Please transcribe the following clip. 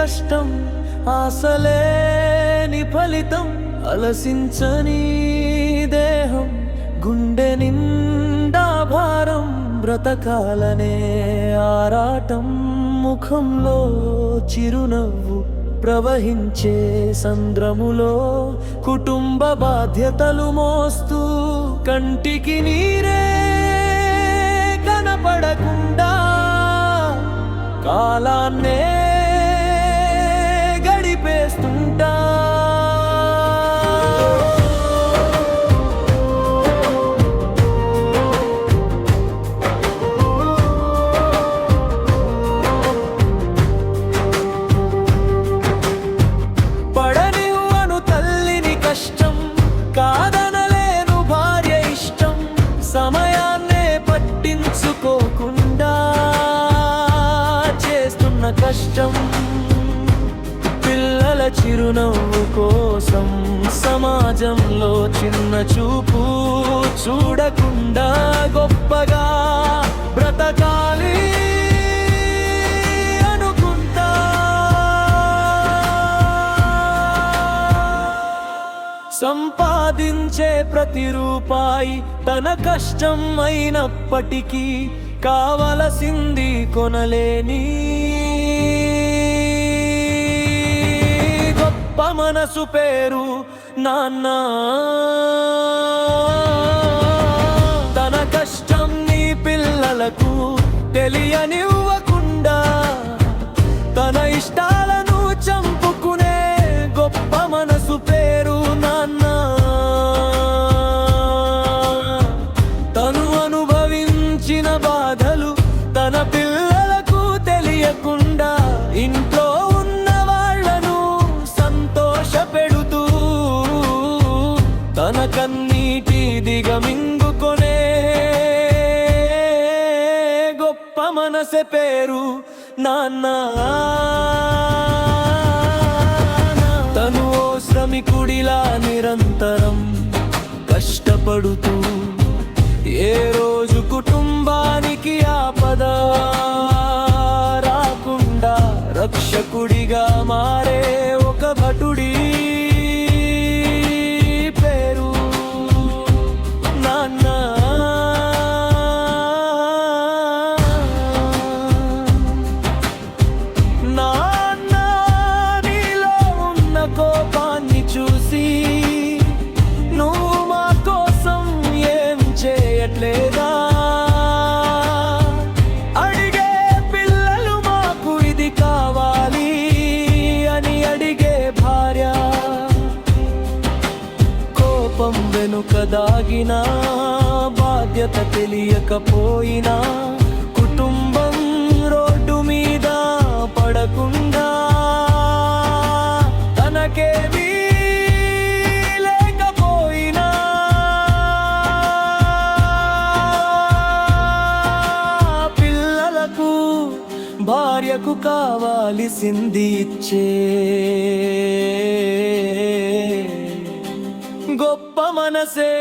కష్టం ఆశలేని ఫలితం అలసించని దేహం గుండె నిండా భారం బ్రతకాలనే ఆరాటం ముఖంలో చిరునవ్వు ప్రవహించే సంద్రములో కుటుంబ బాధ్యతలు మోస్తూ కంటికి నీరే కనపడకుండా కాలాన్నే గడిపేస్తుంటా పడనివ్వను తల్లిని కష్టం కాదనలేను భార్య ఇష్టం సమయాన్నే పట్టించుకోకుండా చేస్తున్న కష్టం పిల్లల చిరునవ్వు కోసం సమాజంలో చిన్న చూపు చూడకుండా గొప్పగా బ్రతకాలి అనుకుంటా సంపాదించే ప్రతి రూపాయి తన కష్టం అయినప్పటికీ కావలసింది కొనలేని గొప్ప మనసు పేరు నాన్న తన కష్టం నీ పిల్లలకు తెలియనివ్వకుండా తన ఇష్టాలను చంపుకునే గొప్ప మనసు పేరు నాన్న తను అనుభవించిన బాధలు తన పిల్లలకు తెలియకుండా ఇంట్లో ఉన్న వాళ్ళను సంతోషపెడుతూ తన కన్నీటి దిగమింగుకొనే గొప్ప మనసే పేరు నాన్న తను ఓ శ్రమికుడిలా నిరంతరం కష్టపడుతూ ఏ రోజు కుటుంబానికి ఆపద రాకుండా రక్షకుడిగా మారే ఒక భటుడి పేరు నాన్న నాన్న నీలో ఉన్న కోపాన్ని చూసి నువ్వు మా కోసం ఏం చేయట్లేదా అడిగే పిల్లలు మాకు ఇది కావాలి అని అడిగే భార్య కోపం వెనుక దాగిన బాధ్యత తెలియకపోయినా కుటుంబం రోడ్డు మీద పడకుండా తనకేమీ లేకపోయినా పిల్లలకు భార్యకు కావాల్సింది ఇచ్చే గొప్ప మనసే